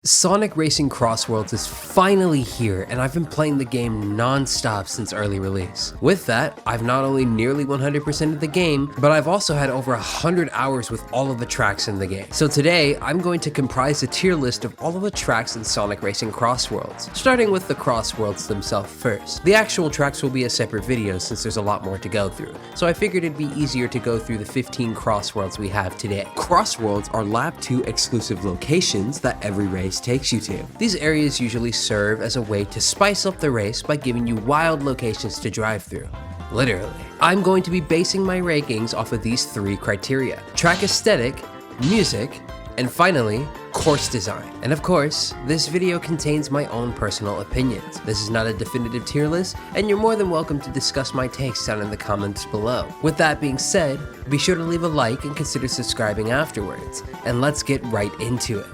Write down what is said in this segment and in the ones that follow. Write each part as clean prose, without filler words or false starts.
Sonic Racing Crossworlds is finally here, and I've been playing the game non-stop since early release. With that, I've not only nearly 100% of the game, but I've also had over 100 hours with all of the tracks in the game. So today, I'm going to comprise a tier list of all of the tracks in Sonic Racing Crossworlds, starting with the Crossworlds themselves first. The actual tracks will be a separate video since there's a lot more to go through, so I figured it'd be easier to go through the 15 Crossworlds we have today. Crossworlds are Lab 2 exclusive locations that every race takes you to. These areas usually serve as a way to spice up the race by giving you wild locations to drive through. Literally. I'm going to be basing my rankings off of these three criteria: track aesthetic, music, and finally, course design. And of course, this video contains my own personal opinions. This is not a definitive tier list, and you're more than welcome to discuss my takes down in the comments below. With that being said, be sure to leave a like and consider subscribing afterwards, and let's get right into it.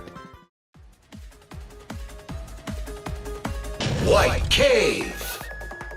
White Cave!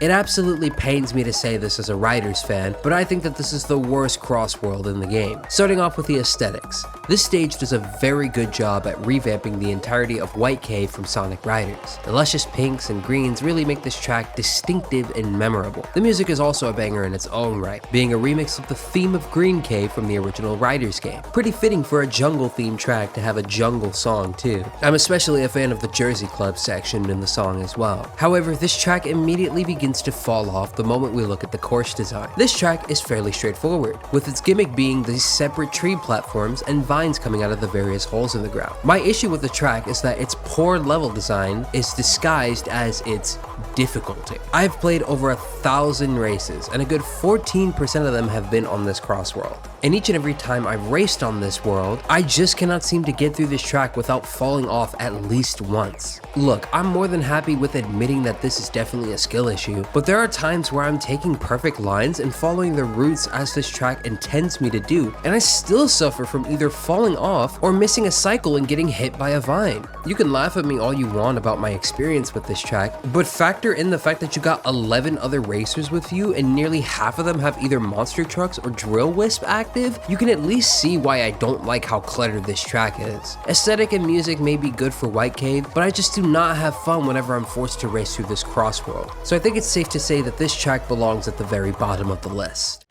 It absolutely pains me to say this as a Riders fan, but I think that this is the worst Crossworld in the game. Starting off with the aesthetics. This stage does a very good job at revamping the entirety of White Cave from Sonic Riders. The luscious pinks and greens really make this track distinctive and memorable. The music is also a banger in its own right, being a remix of the theme of Green Cave from the original Riders game. Pretty fitting for a jungle-themed track to have a jungle song too. I'm especially a fan of the Jersey Club section in the song as well. However, this track immediately begins to fall off the moment we look at the course design. This track is fairly straightforward, with its gimmick being these separate tree platforms and vines coming out of the various holes in the ground. My issue with the track is that its poor level design is disguised as its difficulty. I've played over 1,000 races, and a good 14% of them have been on this Crossworld. And each and every time I've raced on this world, I just cannot seem to get through this track without falling off at least once. Look, I'm more than happy with admitting that this is definitely a skill issue, but there are times where I'm taking perfect lines and following the routes as this track intends me to do, and I still suffer from either falling off or missing a cycle and getting hit by a vine. You can laugh at me all you want about my experience with this track, but factor in the fact that you got 11 other racers with you and nearly half of them have either monster trucks or drill wisp active, you can at least see why I don't like how cluttered this track is. Aesthetic and music may be good for White Cave, but I just do not have fun whenever I'm forced to race through this Crossworld. So I think it's safe to say that this track belongs at the very bottom of the list.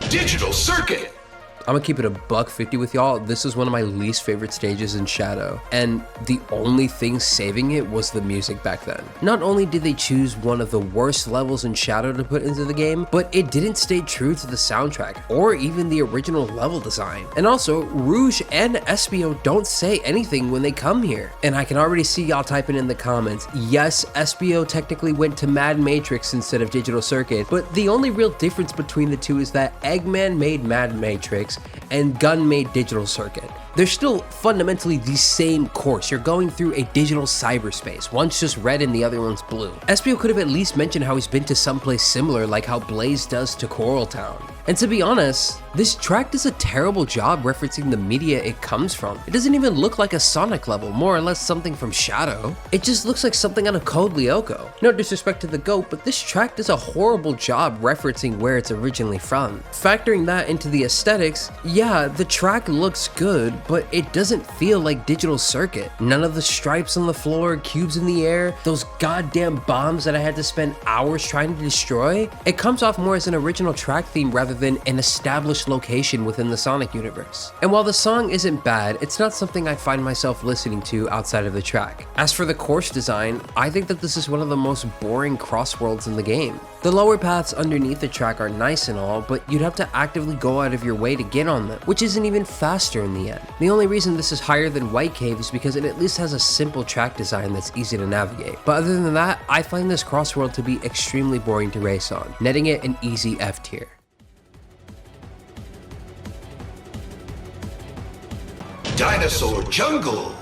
Digital Circuit! I'm gonna keep it $150 with y'all. This is one of my least favorite stages in Shadow, and the only thing saving it was the music back then. Not only did they choose one of the worst levels in Shadow to put into the game, but it didn't stay true to the soundtrack or even the original level design. And also, Rouge and Espio don't say anything when they come here. And I can already see y'all typing in the comments, yes, Espio technically went to Mad Matrix instead of Digital Circuit, but the only real difference between the two is that Eggman made Mad Matrix and Gun made Digital Circuit. They're still fundamentally the same course. You're going through a digital cyberspace. One's just red and the other one's blue. Espio could have at least mentioned how he's been to someplace similar, like how Blaze does to Coral Town. And to be honest, this track does a terrible job referencing the media it comes from. It doesn't even look like a Sonic level, more or less something from Shadow. It just looks like something out of Code Lyoko. No disrespect to the GOAT, but this track does a horrible job referencing where it's originally from. Factoring that into the aesthetics, yeah, the track looks good, but it doesn't feel like Digital Circuit. None of the stripes on the floor, cubes in the air, those goddamn bombs that I had to spend hours trying to destroy. It comes off more as an original track theme rather than an established location within the Sonic universe. And while the song isn't bad, it's not something I find myself listening to outside of the track. As for the course design, I think that this is one of the most boring Crossworlds in the game. The lower paths underneath the track are nice and all, but you'd have to actively go out of your way to get on them, which isn't even faster in the end. The only reason this is higher than White Cave is because it at least has a simple track design that's easy to navigate. But other than that, I find this Crossworld to be extremely boring to race on, netting it an easy F tier. Dinosaur Jungle!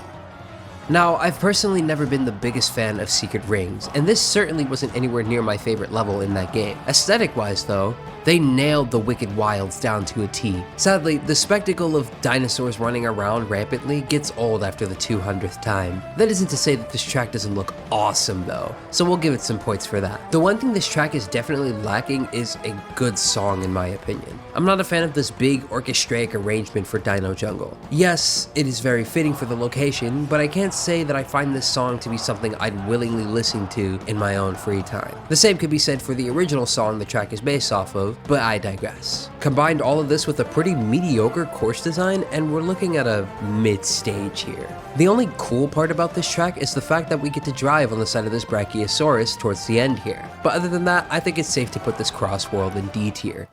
Now, I've personally never been the biggest fan of Secret Rings, and this certainly wasn't anywhere near my favorite level in that game. Aesthetic-wise though, They nailed the Wicked Wilds down to a T. Sadly, the spectacle of dinosaurs running around rampantly gets old after the 200th time. That isn't to say that this track doesn't look awesome though, so we'll give it some points for that. The one thing this track is definitely lacking is a good song in my opinion. I'm not a fan of this big orchestraic arrangement for Dino Jungle. Yes, it is very fitting for the location, but I can't say that I find this song to be something I'd willingly listen to in my own free time. The same could be said for the original song the track is based off of, but I digress. Combined all of this with a pretty mediocre course design, and we're looking at a mid-stage here. The only cool part about this track is the fact that we get to drive on the side of this Brachiosaurus towards the end here. But other than that, I think it's safe to put this Crossworld in D tier.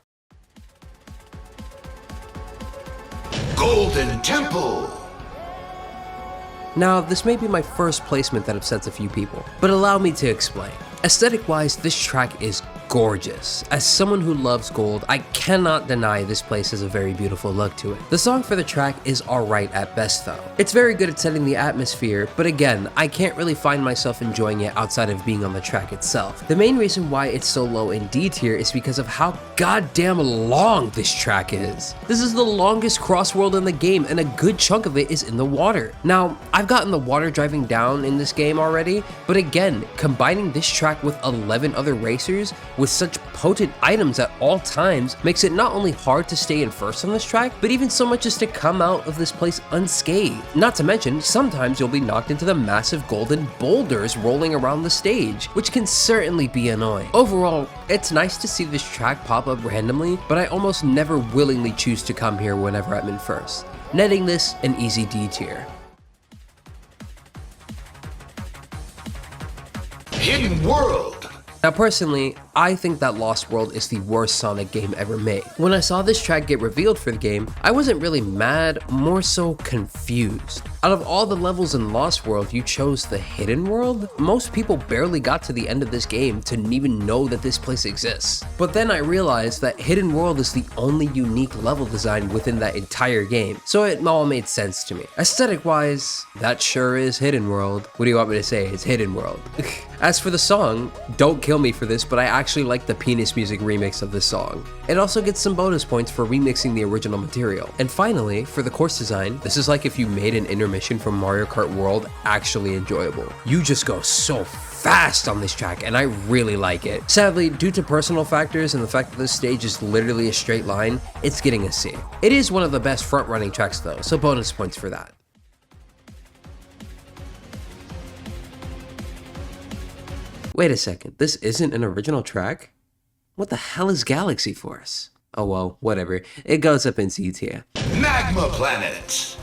Golden Temple. Now, this may be my first placement that upsets a few people, but allow me to explain. Aesthetic-wise, this track is gorgeous. As someone who loves gold, I cannot deny this place has a very beautiful look to it. The song for the track is alright at best though. It's very good at setting the atmosphere, but again, I can't really find myself enjoying it outside of being on the track itself. The main reason why it's so low in D tier is because of how goddamn long this track is. This is the longest Crossworld in the game, and a good chunk of it is in the water. Now, I've gotten the water driving down in this game already, but again, combining this track with 11 other racers with such potent items at all times makes it not only hard to stay in first on this track, but even so much as to come out of this place unscathed. Not to mention, sometimes you'll be knocked into the massive golden boulders rolling around the stage, which can certainly be annoying. Overall, it's nice to see this track pop up randomly, but I almost never willingly choose to come here whenever I'm in first, netting this an easy D tier. Hidden World. Now personally, I think that Lost World is the worst Sonic game ever made. When I saw this track get revealed for the game, I wasn't really mad, more so confused. Out of all the levels in Lost World, you chose the Hidden World? Most people barely got to the end of this game to even know that this place exists. But then I realized that Hidden World is the only unique level design within that entire game, so it all made sense to me. Aesthetic wise, that sure is Hidden World. What do you want me to say? It's Hidden World. As for the song, don't kill me for this, but I actually like the Penis Music remix of this song. It also gets some bonus points for remixing the original material. And finally, for the course design, this is like if you made an intermission from Mario Kart World actually enjoyable. You just go so fast on this track, and I really like it. Sadly, due to personal factors and the fact that this stage is literally a straight line, it's getting a C. It is one of the best front-running tracks though, so bonus points for that. Wait a second, this isn't an original track? What the hell is Galaxy Force? Oh well, whatever. It goes up in C tier. Magma Planets.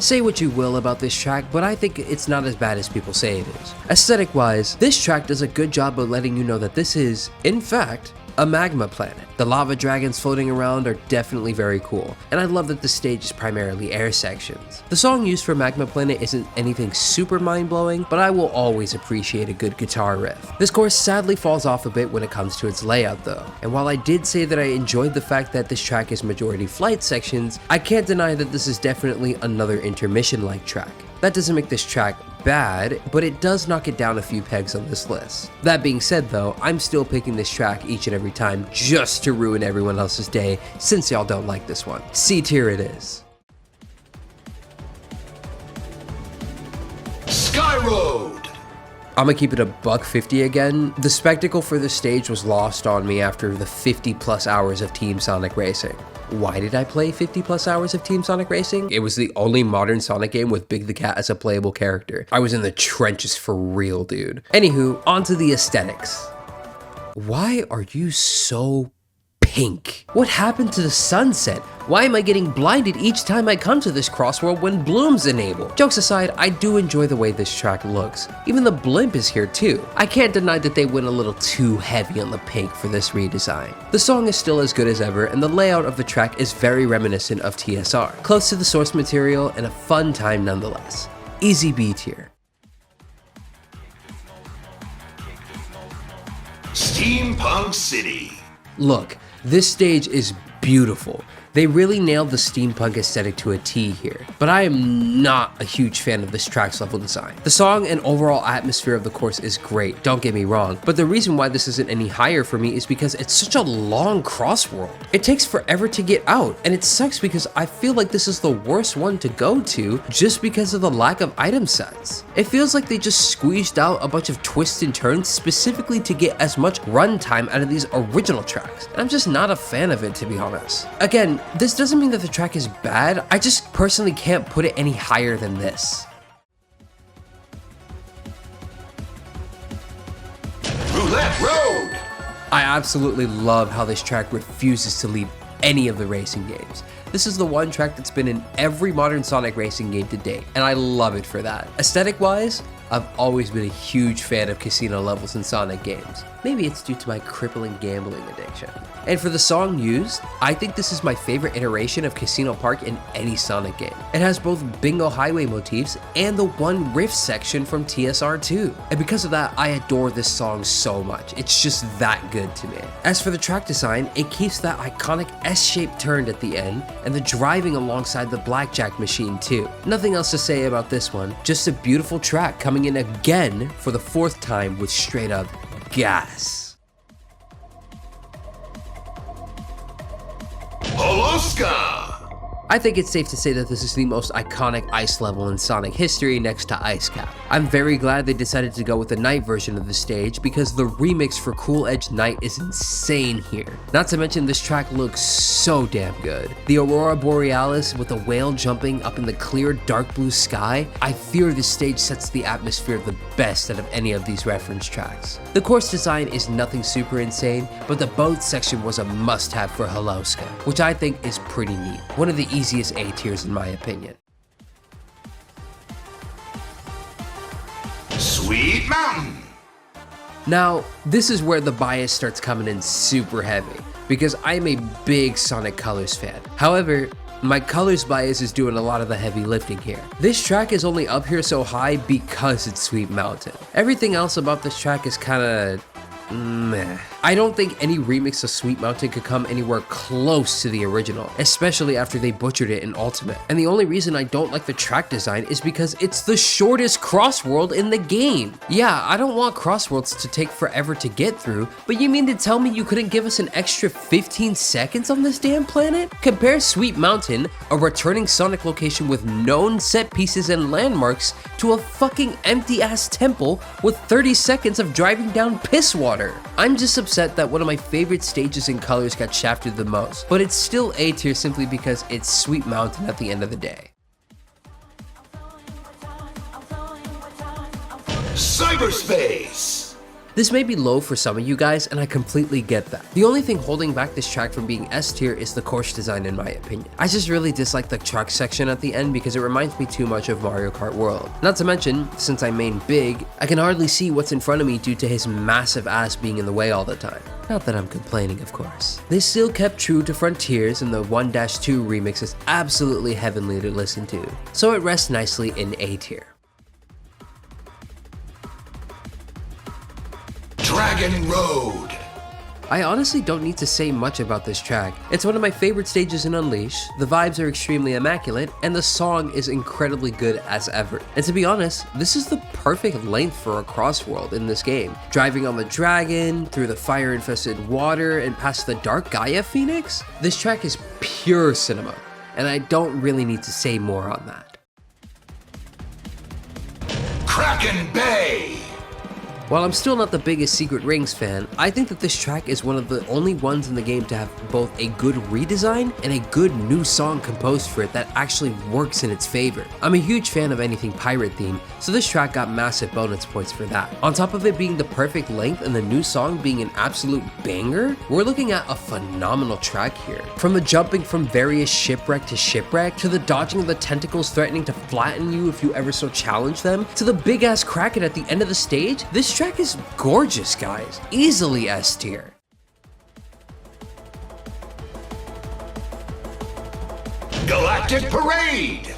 Say what you will about this track, but I think it's not as bad as people say it is. Aesthetic wise, this track does a good job of letting you know that this is, in fact, a magma planet. The lava dragons floating around are definitely very cool, and I love that the stage is primarily air sections. The song used for Magma Planet isn't anything super mind-blowing, but I will always appreciate a good guitar riff. This course sadly falls off a bit when it comes to its layout though, and while I did say that I enjoyed the fact that this track is majority flight sections, I can't deny that this is definitely another intermission-like track. That doesn't make this track bad, but it does knock it down a few pegs on this list. That being said though, I'm still picking this track each and every time just to ruin everyone else's day, since y'all don't like this one. C tier it is. Skyro. I'm gonna keep it a $150 again. The spectacle for this stage was lost on me after the 50 plus hours of Team Sonic Racing. Why did I play 50 plus hours of Team Sonic Racing? It was the only modern Sonic game with Big the Cat as a playable character. I was in the trenches for real, dude. Anywho, onto the aesthetics. Why are you so pink? What happened to the sunset? Why am I getting blinded each time I come to this Crossworld when Bloom's enabled? Jokes aside, I do enjoy the way this track looks. Even the blimp is here too. I can't deny that they went a little too heavy on the pink for this redesign. The song is still as good as ever, and the layout of the track is very reminiscent of TSR. Close to the source material and a fun time nonetheless. Easy B tier. Steampunk City. Look, this stage is beautiful. They really nailed the steampunk aesthetic to a T here, but I am not a huge fan of this track's level design. The song and overall atmosphere of the course is great, don't get me wrong, but the reason why this isn't any higher for me is because it's such a long Crossworld. It takes forever to get out, and it sucks because I feel like this is the worst one to go to just because of the lack of item sets. It feels like they just squeezed out a bunch of twists and turns specifically to get as much runtime out of these original tracks, and I'm just not a fan of it, to be honest. Again, this doesn't mean that the track is bad, I just personally can't put it any higher than this. Roulette Road! I absolutely love how this track refuses to leave any of the racing games. This is the one track that's been in every modern Sonic racing game to date, and I love it for that. Aesthetic wise, I've always been a huge fan of casino levels in Sonic games. Maybe it's due to my crippling gambling addiction. And for the song used, I think this is my favorite iteration of Casino Park in any Sonic game. It has both Bingo Highway motifs and the one riff section from TSR2. And because of that, I adore this song so much. It's just that good to me. As for the track design, it keeps that iconic S-shaped turn at the end and the driving alongside the blackjack machine too. Nothing else to say about this one, just a beautiful track coming in again for the 4th time with straight up gas. Poloska! I think it's safe to say that this is the most iconic ice level in Sonic history next to Ice Cap. I'm very glad they decided to go with the night version of the stage because the remix for Cool Edge Night is insane here. Not to mention this track looks so damn good. The Aurora Borealis with a whale jumping up in the clear dark blue sky, I fear this stage sets the atmosphere the best out of any of these reference tracks. The course design is nothing super insane, but the boat section was a must-have for Holoska, which I think is pretty neat. One of the easiest A tiers in my opinion. Sweet Mountain! Now, this is where the bias starts coming in super heavy, because I'm a big Sonic Colors fan. However, my Colors bias is doing a lot of the heavy lifting here. This track is only up here so high because it's Sweet Mountain. Everything else about this track is kinda meh. I don't think any remix of Sweet Mountain could come anywhere close to the original, especially after they butchered it in Ultimate. And the only reason I don't like the track design is because it's the shortest Crossworld in the game. Yeah, I don't want Crossworlds to take forever to get through, but you mean to tell me you couldn't give us an extra 15 seconds on this damn planet? Compare Sweet Mountain, a returning Sonic location with known set pieces and landmarks, to a fucking empty ass temple with 30 seconds of driving down piss water. I'm just upset that one of my favorite stages in Colors got shafted the most, but it's still A tier simply because it's Sweet Mountain at the end of the day. Cyberspace! This may be low for some of you guys, and I completely get that. The only thing holding back this track from being S tier is the course design in my opinion. I just really dislike the truck section at the end because it reminds me too much of Mario Kart World. Not to mention, since I main Big, I can hardly see what's in front of me due to his massive ass being in the way all the time. Not that I'm complaining, of course. They still kept true to Frontiers, and the 1-2 remix is absolutely heavenly to listen to, so it rests nicely in A tier. Dragon Road! I honestly don't need to say much about this track. It's one of my favorite stages in Unleash, the vibes are extremely immaculate, and the song is incredibly good as ever. And to be honest, this is the perfect length for a Crossworld in this game. Driving on the dragon, through the fire-infested water, and past the Dark Gaia Phoenix? This track is pure cinema, and I don't really need to say more on that. Kraken Bay! While I'm still not the biggest Secret Rings fan, I think that this track is one of the only ones in the game to have both a good redesign and a good new song composed for it that actually works in its favor. I'm a huge fan of anything pirate themed, so this track got massive bonus points for that. On top of it being the perfect length and the new song being an absolute banger, we're looking at a phenomenal track here. From the jumping from various shipwreck to shipwreck, to the dodging of the tentacles threatening to flatten you if you ever so challenge them, to the big ass Kraken at the end of the stage, this track is gorgeous, guys. Easily S tier. Galactic Parade!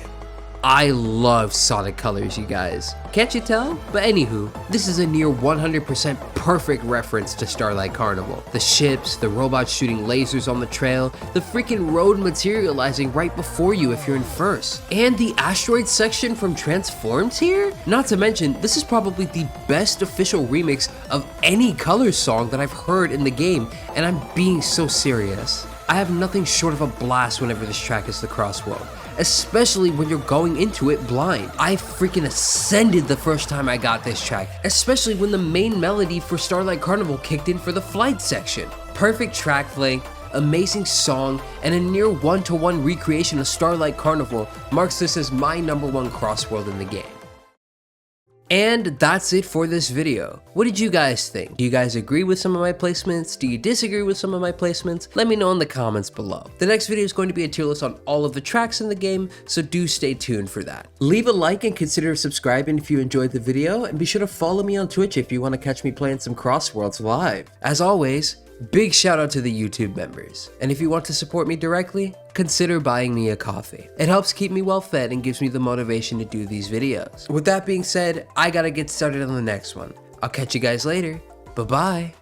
I love Sonic colors, you guys. Can't you tell? But anywho, this is a near 100% perfect reference to Starlight Carnival. The ships, the robots shooting lasers on the trail, the freaking road materializing right before you if you're in first, and the asteroid section from Transforms here? Not to mention, this is probably the best official remix of any Colors song that I've heard in the game, and I'm being so serious. I have nothing short of a blast whenever this track is the Crossworld, especially when you're going into it blind. I freaking ascended the first time I got this track, especially when the main melody for Starlight Carnival kicked in for the flight section. Perfect track length, amazing song, and a near one-to-one recreation of Starlight Carnival marks this as my #1 Crossworld in the game. And that's it for this video. What did you guys think? Do you guys agree with some of my placements? Do you disagree with some of my placements? Let me know in the comments below. The next video is going to be a tier list on all of the tracks in the game, so do stay tuned for that. Leave a like and consider subscribing if you enjoyed the video, and be sure to follow me on Twitch if you want to catch me playing some Crossworlds live. As always, big shout out to the YouTube members. And if you want to support me directly, consider buying me a coffee. It helps keep me well fed and gives me the motivation to do these videos. With that being said, I gotta get started on the next one. I'll catch you guys later. Bye-bye.